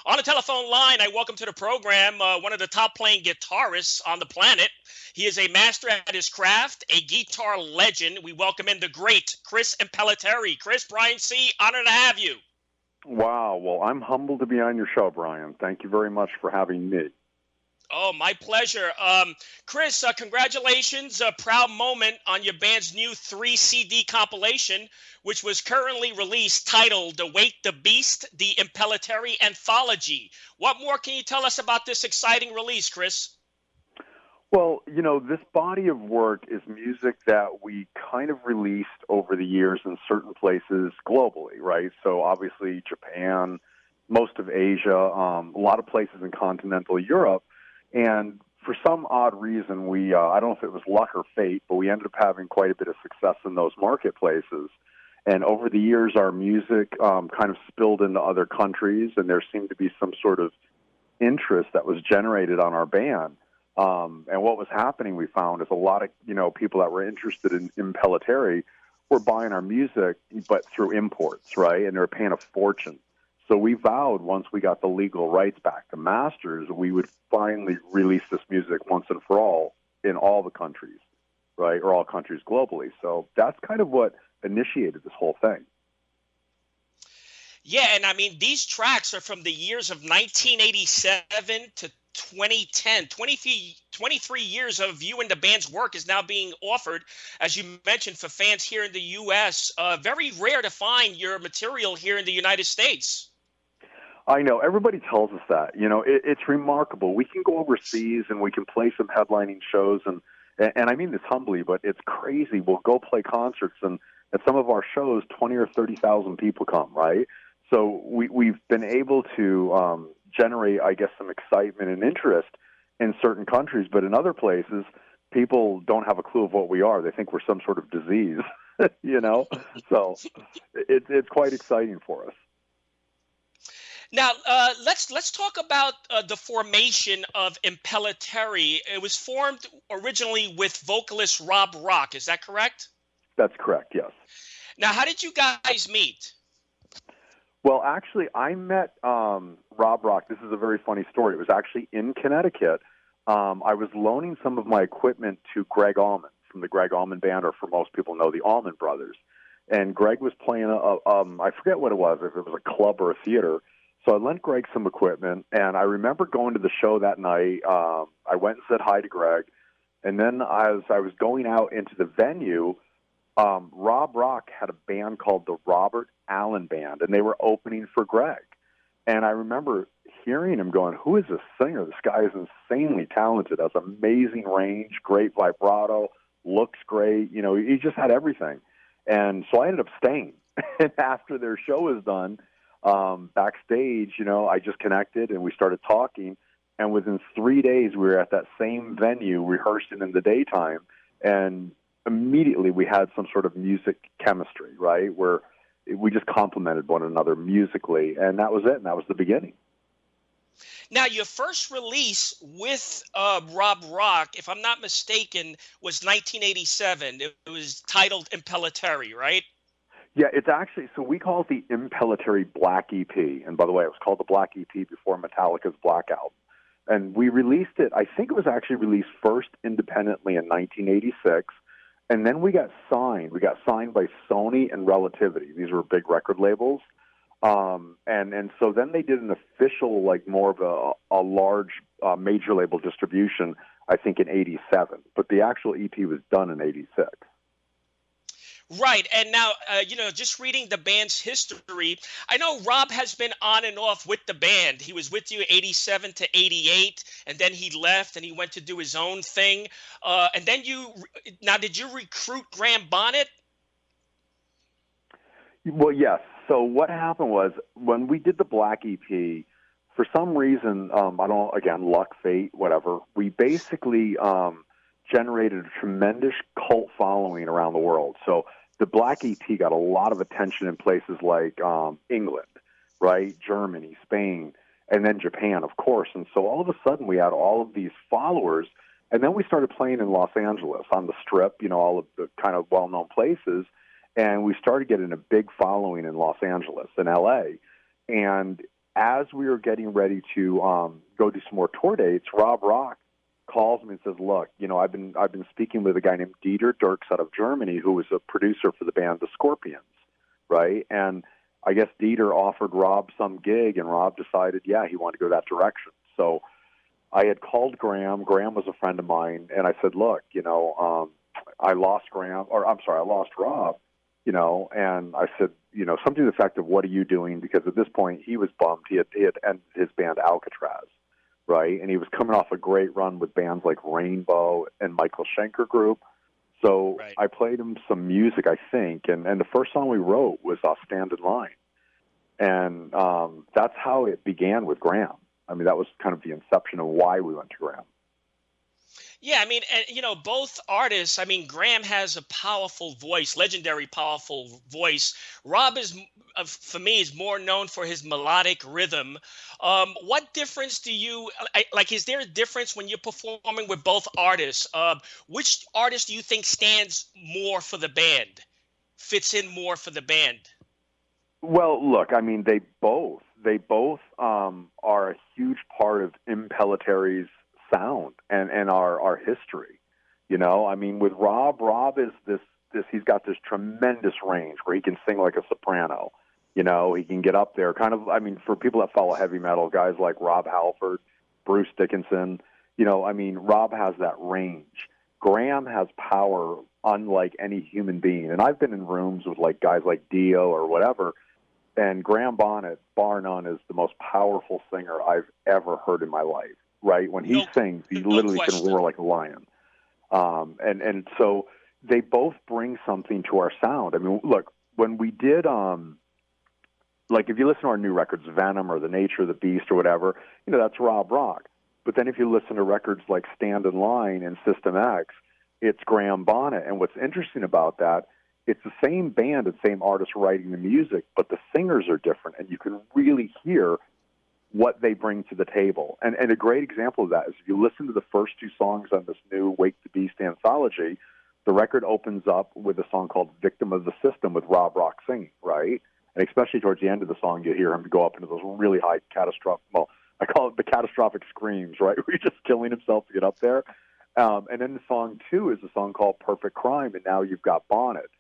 On the telephone line, I welcome to the program one of the top playing guitarists on the planet. He is a master at his craft, a guitar legend. We welcome in the great Chris Impellitteri. Chris, Brian C., honored to have you. Wow. Well, I'm humbled to be on your show, Brian. Thank you very much for having me. Oh, my pleasure. Chris, congratulations. A proud moment on your band's new 3-CD compilation, which was currently released, titled Await the Beast, the Impellitteri Anthology. What more can you tell us about this exciting release, Chris? Well, this body of work is music that we kind of released over the years in certain places globally, right? So obviously Japan, most of Asia, a lot of places in continental Europe. And for some odd reason, I don't know if it was luck or fate, but we ended up having quite a bit of success in those marketplaces. And over the years, our music kind of spilled into other countries, and there seemed to be some sort of interest that was generated on our band. And what was happening, we found, is a lot of people that were interested in Impellitteri were buying our music, but through imports, right? And they were paying a fortune. So we vowed once we got the legal rights back to masters, we would finally release this music once and for all in all the countries, right, or all countries globally. So that's kind of what initiated this whole thing. Yeah, and I mean, these tracks are from the years of 1987 to 2010. 23 years of you and the band's work is now being offered, as you mentioned, for fans here in the U.S. Very rare to find your material here in the United States. I know. Everybody tells us that. It's remarkable. We can go overseas and we can play some headlining shows, and I mean this humbly, but it's crazy. We'll go play concerts, and at some of our shows, 20 or 30,000 people come, right? So we've been able to generate, I guess, some excitement and interest in certain countries, but in other places, people don't have a clue of what we are. They think we're some sort of disease, So it's quite exciting for us. Now, let's talk about the formation of Impellitteri. It was formed originally with vocalist Rob Rock. Is that correct? That's correct, yes. Now, how did you guys meet? Well, actually, I met Rob Rock. This is a very funny story. It was actually in Connecticut. I was loaning some of my equipment to Greg Allman from the Greg Allman Band, or for most people know, the Allman Brothers. And Greg was playing, I forget what it was, if it was a club or a theater. So I lent Greg some equipment, and I remember going to the show that night. I went and said hi to Greg, and then as I was going out into the venue, Rob Rock had a band called the Robert Allen Band, and they were opening for Greg. And I remember hearing him going, who is this singer? This guy is insanely talented, has amazing range, great vibrato, looks great. He just had everything. And so I ended up staying. And after their show was done, backstage, I just connected and we started talking. And within 3 days, we were at that same venue rehearsing in the daytime. And immediately we had some sort of music chemistry, right, where we just complemented one another musically. And that was it. And that was the beginning. Now, your first release with Rob Rock, if I'm not mistaken, was 1987. It was titled Impellitteri, right? Yeah, it's actually, so we call it the Impellitteri Black EP. And by the way, it was called the Black EP before Metallica's Black Album. And we released it, I think it was actually released first independently in 1986. And then we got signed. We got signed by Sony and Relativity. These were big record labels. And so then they did an official, like more of a large major label distribution, I think in 87. But the actual EP was done in 86. Right. And now, just reading the band's history, I know Rob has been on and off with the band. He was with you 87 to 88, and then he left and he went to do his own thing. And then did you recruit Graham Bonnet? Well, yes. So what happened was when we did the Black EP, for some reason, luck, fate, whatever, we basically generated a tremendous cult following around the world. So the Black EP got a lot of attention in places like England, right, Germany, Spain, and then Japan, of course. And so all of a sudden we had all of these followers, and then we started playing in Los Angeles on the Strip, all of the kind of well-known places, and we started getting a big following in Los Angeles and L.A. And as we were getting ready to go do some more tour dates, Rob Rock calls me and says, "Look, I've been speaking with a guy named Dieter Dirks out of Germany, who was a producer for the band The Scorpions, right? And I guess Dieter offered Rob some gig, and Rob decided, yeah, he wanted to go that direction. So I had called Graham. Graham was a friend of mine, and I said, look, I lost Rob, and I said, something to the effect of, what are you doing? Because at this point, he was bummed. He had ended his band Alcatraz, right? And he was coming off a great run with bands like Rainbow and Michael Schenker Group. So Right. I played him some music, I think, and the first song we wrote was Stand in Line. And that's how it began with Graham. I mean, that was kind of the inception of why we went to Graham. Yeah, I mean, and both artists. I mean, Graham has a powerful voice, legendary powerful voice. Rob for me, is more known for his melodic rhythm. What difference do you like? Is there a difference when you're performing with both artists? Which artist do you think stands more for the band, fits in more for the band? Well, look, I mean, they both are a huge part of Impellitteri's sound and our history. I mean, with Rob is this he's got this tremendous range where he can sing like a soprano. He can get up there kind of, I mean, for people that follow heavy metal, guys like Rob Halford, Bruce Dickinson, I mean, Rob has that range. Graham has power unlike any human being. And I've been in rooms with like guys like Dio or whatever, and Graham Bonnet, bar none, is the most powerful singer I've ever heard in my life, right? When he sings, he literally can roar like a lion. And so they both bring something to our sound. I mean, look, when we did, like if you listen to our new records, Venom or The Nature of the Beast or whatever, that's Rob Rock. But then if you listen to records like Stand in Line and System X, it's Graham Bonnet. And what's interesting about that, it's the same band and same artist writing the music, but the singers are different, and you can really hear what they bring to the table. And a great example of that is if you listen to the first two songs on this new Wake the Beast anthology, the record opens up with a song called Victim of the System with Rob Rock singing, right? And especially towards the end of the song, you hear him go up into those really high catastrophic, well, I call it the catastrophic screams, right? Where he's just killing himself to get up there. And then the song two is a song called Perfect Crime, and now you've got Bonnet.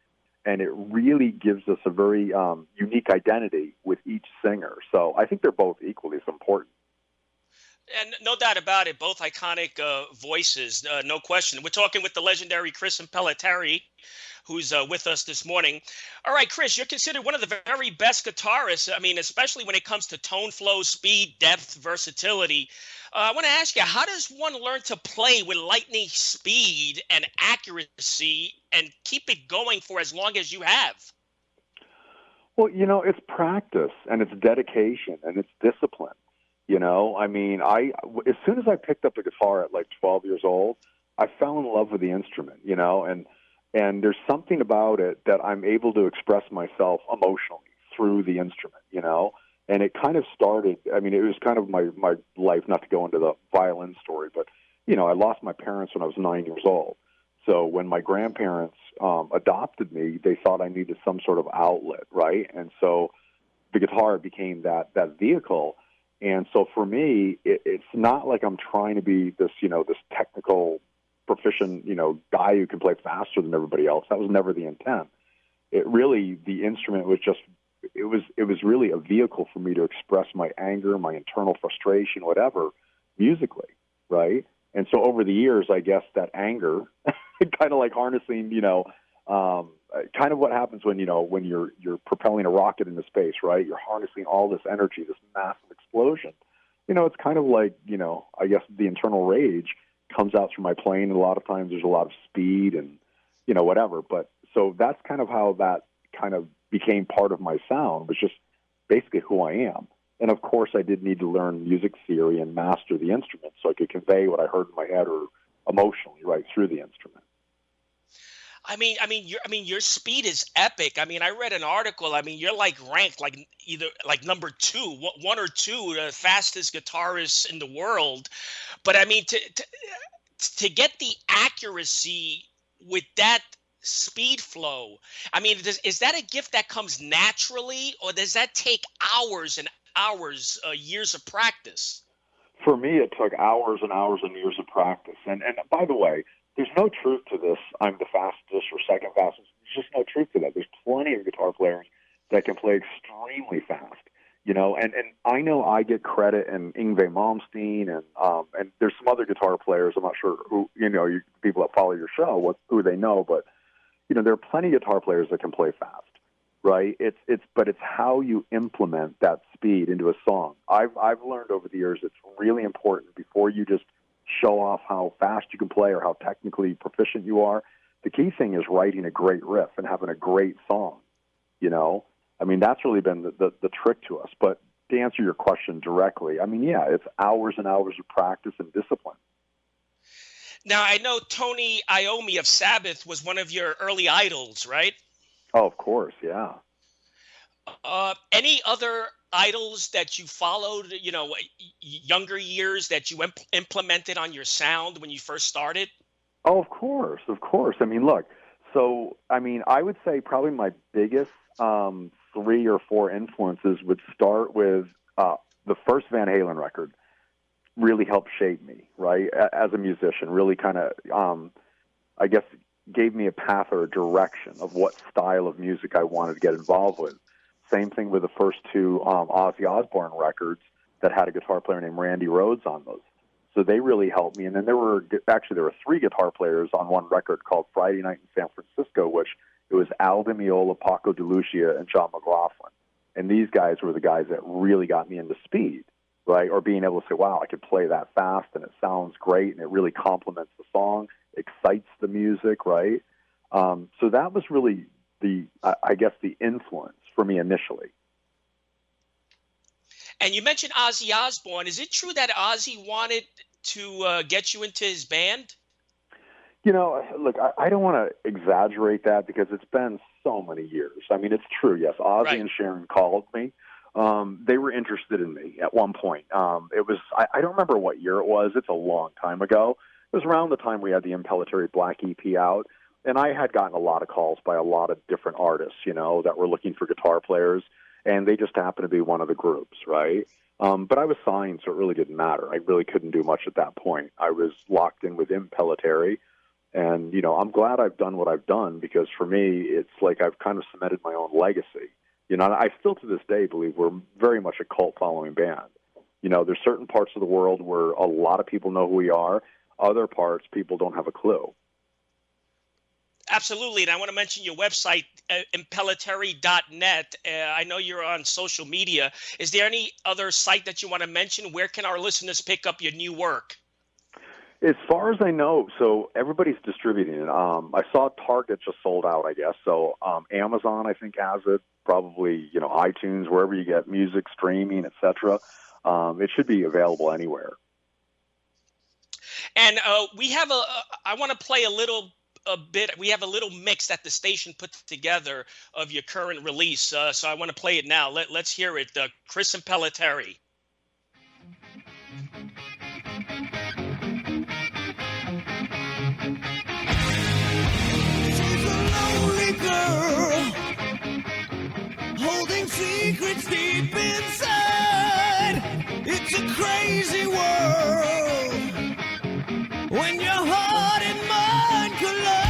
And it really gives us a very unique identity with each singer. So I think they're both equally as important. And no doubt about it, both iconic voices, no question. We're talking with the legendary Chris Impellitteri, who's with us this morning. All right, Chris, you're considered one of the very best guitarists. I mean, especially when it comes to tone, flow, speed, depth, versatility. I want to ask you, how does one learn to play with lightning speed and accuracy and keep it going for as long as you have? Well, it's practice and it's dedication and it's discipline. I mean, as soon as I picked up the guitar at like 12 years old, I fell in love with the instrument, and there's something about it that I'm able to express myself emotionally through the instrument, and it kind of started, I mean, it was kind of my life, not to go into the violin story, but, I lost my parents when I was 9 years old. So when my grandparents adopted me, they thought I needed some sort of outlet, right? And so the guitar became that vehicle. And so for me, it's not like I'm trying to be this, this technical, proficient, guy who can play faster than everybody else. That was never the intent. The instrument was just, it was really a vehicle for me to express my anger, my internal frustration, whatever, musically, right? And so over the years, I guess that anger, kind of like harnessing, kind of what happens when you're propelling a rocket into space, right? You're harnessing all this energy, this massive explosion. It's kind of like, I guess the internal rage comes out through my playing. And a lot of times there's a lot of speed and, whatever. But so that's kind of how that kind of became part of my sound, was just basically who I am. And of course I did need to learn music theory and master the instrument so I could convey what I heard in my head or emotionally right through the instrument. I mean, your speed is epic. I mean, I read an article. I mean, you're like ranked like either like number two, one or two, the fastest guitarists in the world. But I mean, to get the accuracy with that speed flow, I mean, is that a gift that comes naturally, or does that take hours and hours, years of practice? For me, it took hours and hours and years of practice. And by the way, there's no truth to this. I'm the fastest or second fastest. There's just no truth to that. There's plenty of guitar players that can play extremely fast. And I know I get credit, and Yngwie Malmsteen, and there's some other guitar players. I'm not sure who, people that follow your show, who they know, but there are plenty of guitar players that can play fast, right? But it's how you implement that speed into a song. I've learned over the years it's really important before you just show off how fast you can play or how technically proficient you are. The key thing is writing a great riff and having a great song. That's really been the trick to us. But to answer your question directly, yeah, it's hours and hours of practice and discipline. Now, I know Tony Iommi of Sabbath was one of your early idols, right? Oh, of course, yeah. Any other idols that you followed, younger years that you implemented on your sound when you first started? Oh, of course. Look, I would say probably my biggest 3 or 4 influences would start with the first Van Halen record. Really helped shape me, right, as a musician. Really kind of, I guess, gave me a path or a direction of what style of music I wanted to get involved with. Same thing with the first 2 Ozzy Osbourne records that had a guitar player named Randy Rhoads on those. So they really helped me. And then there were 3 guitar players on one record called Friday Night in San Francisco, which it was Al Di Meola, Paco de Lucia, and John McLaughlin. And these guys were the guys that really got me into speed, right? Or being able to say, wow, I could play that fast and it sounds great and it really complements the song, excites the music, right? So that was really the influence for me initially. And you mentioned Ozzy Osbourne. Is it true that Ozzy wanted to get you into his band? Look, I don't want to exaggerate that because it's been so many years. It's true, yes. Ozzy Right. and Sharon called me. They were interested in me at one point. It was, I don't remember what year it was. It's a long time ago. It was around the time we had the Impellitteri Black EP out. And I had gotten a lot of calls by a lot of different artists, that were looking for guitar players. And they just happened to be one of the groups, right? But I was signed, so it really didn't matter. I really couldn't do much at that point. I was locked in with Impellitteri. And, I'm glad I've done what I've done because for me, it's like I've kind of cemented my own legacy. I still to this day believe we're very much a cult following band. There's certain parts of the world where a lot of people know who we are. Other parts, people don't have a clue. Absolutely. And I want to mention your website, impellitteri.net. I know you're on social media. Is there any other site that you want to mention? Where can our listeners pick up your new work? As far as I know, so everybody's distributing it. I saw Target just sold out, I guess. So Amazon, I think, has it. Probably, iTunes, wherever you get music, streaming, etc. It should be available anywhere. And I want to play a bit. We have a little mix that the station put together of your current release. So I want to play it now. Let's hear it. Chris Impellitteri. Girl, holding secrets deep inside. It's a crazy world when your heart and mind collide.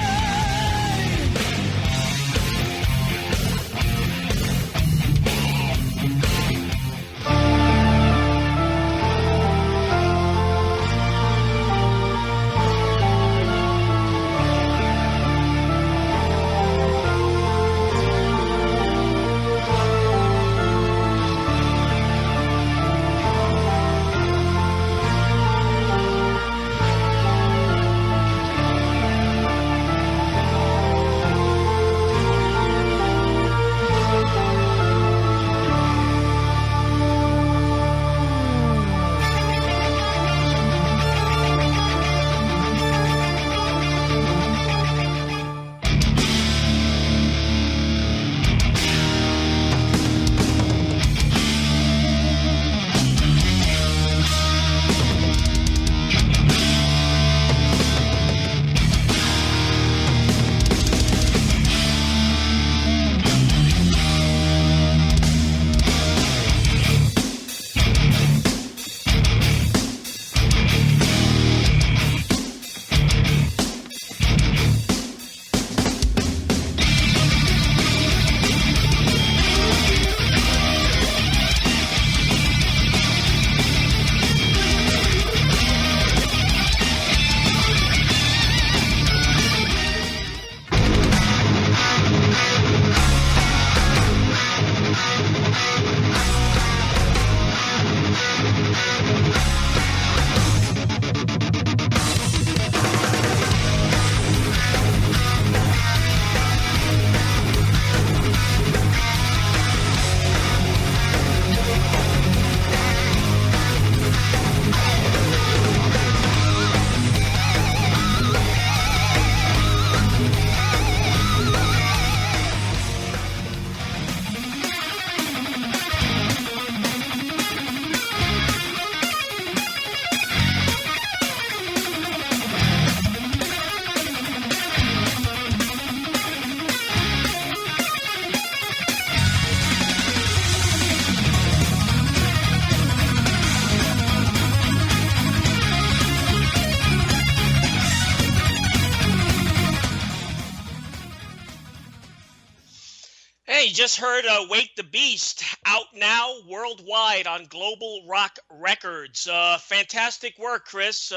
just heard Wake the Beast, out now worldwide on Global Rock Records. Fantastic work, Chris.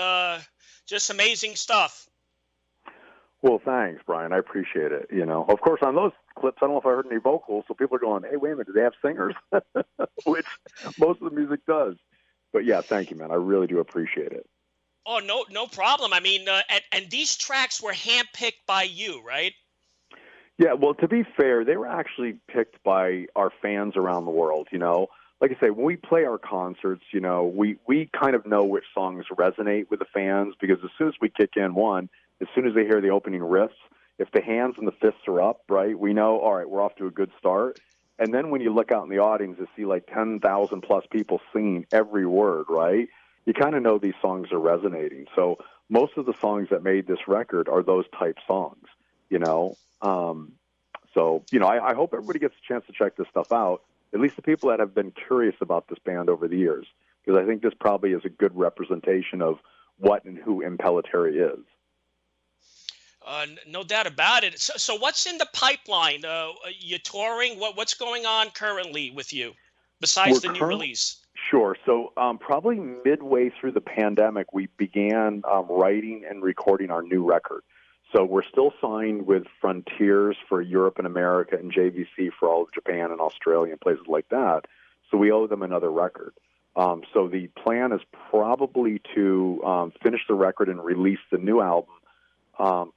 Just amazing stuff. Well, thanks, Brian. I appreciate it. Of course, on those clips, I don't know if I heard any vocals, so people are going, hey, wait a minute, do they have singers? Which most of the music does. But yeah, thank you, man. I really do appreciate it. Oh, no problem. I mean, and these tracks were handpicked by you, right? Yeah, well, to be fair, they were actually picked by our fans around the world, Like I say, when we play our concerts, we kind of know which songs resonate with the fans because as soon as we kick in one, as soon as they hear the opening riffs, if the hands and the fists are up, right, we know, all right, we're off to a good start. And then when you look out in the audience and see like 10,000 plus people singing every word, right, you kind of know these songs are resonating. So most of the songs that made this record are those type songs, I hope everybody gets a chance to check this stuff out, at least the people that have been curious about this band over the years, because I think this probably is a good representation of what and who Impellitteri is. No doubt about it. So what's in the pipeline? You touring? What's going on currently with you besides the new release? Sure. So probably midway through the pandemic, we began writing and recording our new record. So we're still signed with Frontiers for Europe and America and JVC for all of Japan and Australia and places like that. So we owe them another record. So the plan is probably to finish the record and release the new album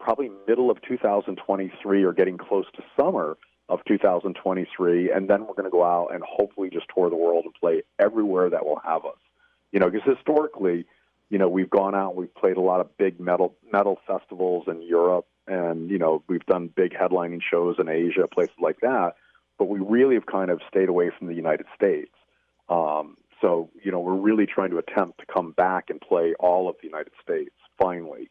probably middle of 2023 or getting close to summer of 2023. And then we're going to go out and hopefully just tour the world and play everywhere that will have us. Because historically, we've gone out, we've played a lot of big metal festivals in Europe, and, we've done big headlining shows in Asia, places like that, but we really have kind of stayed away from the United States. So, we're really trying to attempt to come back and play all of the United States, finally.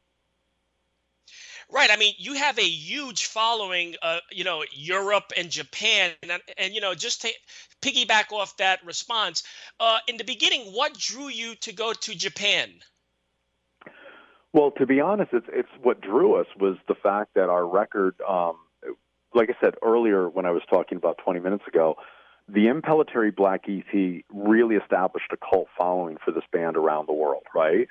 Right. I mean, you have a huge following, Europe and Japan. And just to piggyback off that response, in the beginning, what drew you to go to Japan? Well, to be honest, it's what drew us was the fact that our record, like I said earlier when I was talking about 20 minutes ago, the Impellitteri Black EP really established a cult following for this band around the world, right?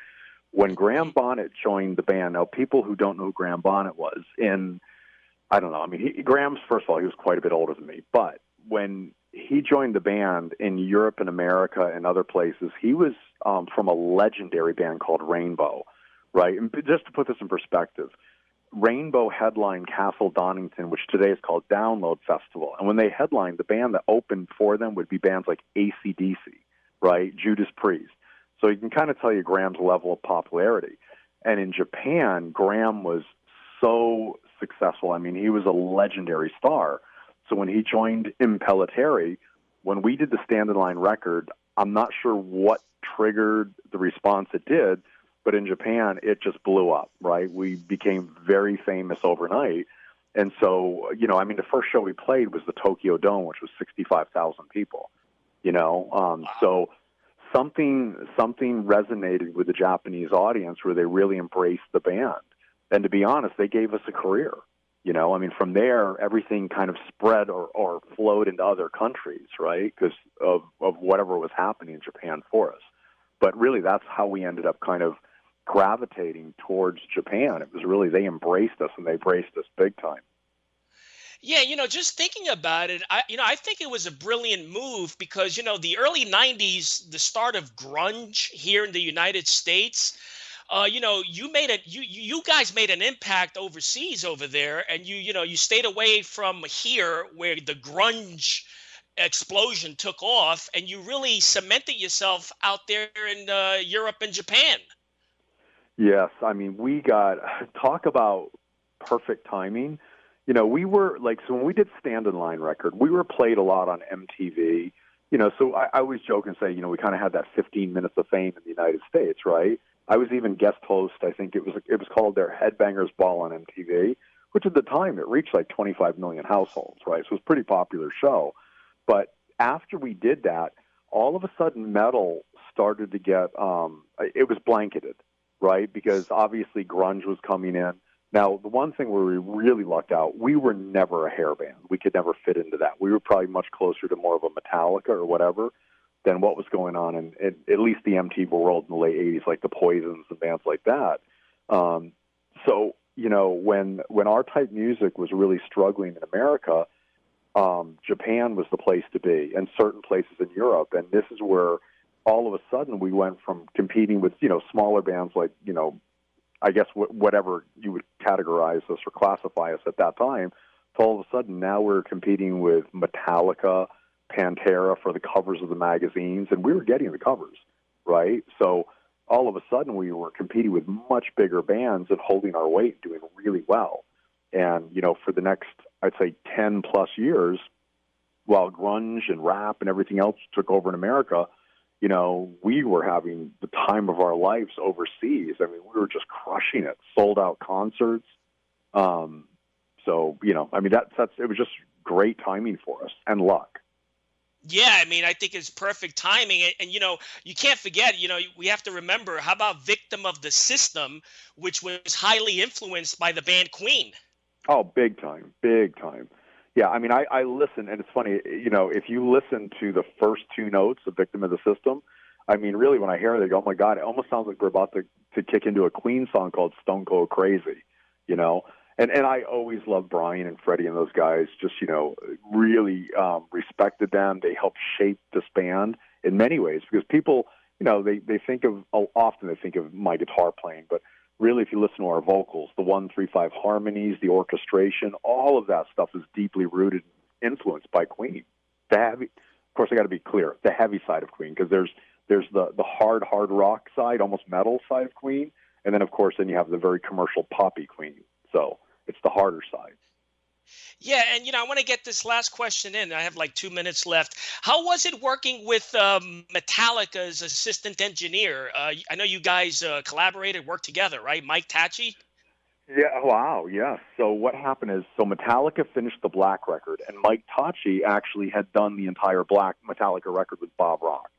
When Graham Bonnet joined the band, now people who don't know who Graham Bonnet was, I don't know, I mean, Graham's, first of all, he was quite a bit older than me, but when he joined the band in Europe and America and other places, he was from a legendary band called Rainbow, right? And just to put this in perspective, Rainbow headlined Castle Donington, which today is called Download Festival. And when they headlined, the band that opened for them would be bands like AC/DC, right? Judas Priest. So you can kind of tell you Graham's level of popularity. And in Japan, Graham was so successful. I mean, he was a legendary star. So when he joined Impellitteri, when we did the Stand in Line record, I'm not sure what triggered the response it did, but in Japan, it just blew up, right? We became very famous overnight. And so, the first show we played was the Tokyo Dome, which was 65,000 people, So something resonated with the Japanese audience where they really embraced the band. And to be honest, they gave us a career. From there, everything kind of spread or flowed into other countries, right? Because of whatever was happening in Japan for us. But really, that's how we ended up kind of gravitating towards Japan. It was really, they embraced us, and they embraced us big time. Yeah, just thinking about it, I think it was a brilliant move because, the early 90s, the start of grunge here in the United States, you guys made an impact overseas over there, and you stayed away from here where the grunge explosion took off, and you really cemented yourself out there in Europe and Japan. Yes, we talk about perfect timing. We were so when we did Stand in Line record, we were played a lot on MTV. So I always joke and say, we kind of had that 15 minutes of fame in the United States, right? I was even guest host. I think it was called their Headbangers Ball on MTV, which at the time it reached like 25 million households, right? So it was a pretty popular show. But after we did that, all of a sudden metal started to get it was blanketed, right? Because obviously grunge was coming in. Now, the one thing where we really lucked out, we were never a hair band. We could never fit into that. We were probably much closer to more of a Metallica or whatever than what was going on in at least the MTV world in the late 80s, like the Poisons and bands like that. So, you know, when our type music was really struggling in America, Japan was the place to be, and certain places in Europe. And this is where all of a sudden we went from competing with, you know, smaller bands like, you know, I guess whatever you would categorize us or classify us at that time, to all of a sudden now we're competing with Metallica, Pantera for the covers of the magazines, and we were getting the covers, right? So all of a sudden we were competing with much bigger bands and holding our weight, doing really well. And, you know, for the next, I'd say 10 plus years, while grunge and rap and everything else took over in America, you know, we were having the time of our lives overseas. I mean, we were just crushing it, sold out concerts. So, you know, I mean, it was just great timing for us and luck. Yeah, I mean, I think it's perfect timing. And, you know, you can't forget, you know, we have to remember, how about Victim of the System, which was highly influenced by the band Queen? Oh, big time, big time. Yeah, I mean, I listen, and it's funny, you know, if you listen to the first two notes of Victim of the System, I mean, really, when I hear it, I go, oh, my God, it almost sounds like we're about to kick into a Queen song called Stone Cold Crazy, you know? And I always loved Brian and Freddie and those guys, just, you know, really respected them. They helped shape this band in many ways, because people, you know, they think of, often they think of my guitar playing, but really, if you listen to our vocals, the 1-3-5 harmonies, the orchestration, all of that stuff is deeply rooted and influenced by Queen. The heavy, of course, I got to be clear, the heavy side of Queen, because there's the hard rock side, almost metal side of Queen, and then, of course, then you have the very commercial poppy Queen. So it's the harder side. Yeah, and, you know, I want to get this last question in. I have like 2 minutes left. How was it working with Metallica's assistant engineer? I know you guys collaborated, worked together, right? Mike Tachi? Yeah, wow, yeah. So what happened is, Metallica finished the Black record, and Mike Tachi actually had done the entire Black Metallica record with Bob Rock.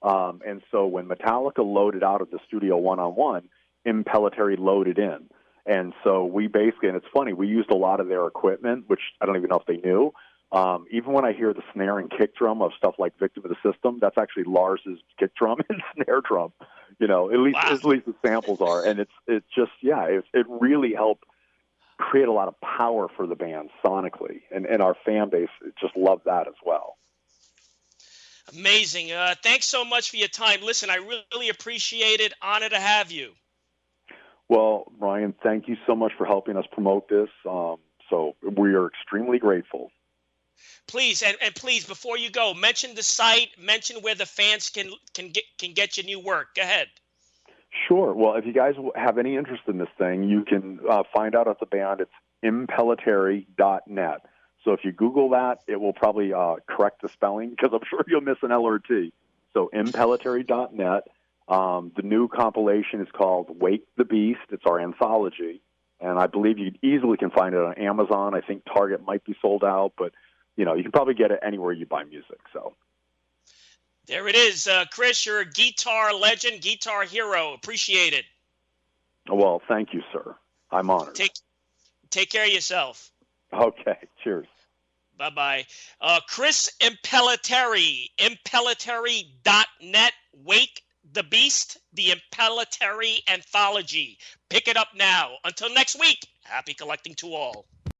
And so when Metallica loaded out of the studio one-on-one, IMPELLITTERI loaded in. And so we basically, and it's funny, we used a lot of their equipment, which I don't even know if they knew. Even when I hear the snare and kick drum of stuff like Victim of the System, that's actually Lars's kick drum and snare drum. You know, at least the samples are, and it's just, yeah, it really helped create a lot of power for the band sonically, and our fan base just loved that as well. Amazing. Thanks so much for your time. Listen, I really appreciate it. Honor to have you. Well, Ryan, thank you so much for helping us promote this. So we are extremely grateful. Please, and please, before you go, mention the site, mention where the fans can get your new work. Go ahead. Sure. Well, if you guys have any interest in this thing, you can find out at the band. It's IMPELLITTERI.net. So if you Google that, it will probably correct the spelling, because I'm sure you'll miss an L or a T. So IMPELLITTERI.net. The new compilation is called Wake the Beast. It's our anthology. And I believe you easily can find it on Amazon. I think Target might be sold out, but, you know, you can probably get it anywhere you buy music. So there it is. Chris, you're a guitar legend, guitar hero. Appreciate it. Well, thank you, sir. I'm honored. Take care of yourself. Okay. Cheers. Bye-bye. Chris Impellitteri, IMPELLITTERI.net. Wake the Beast, the IMPELLITTERI Anthology. Pick it up now. Until next week, happy collecting to all.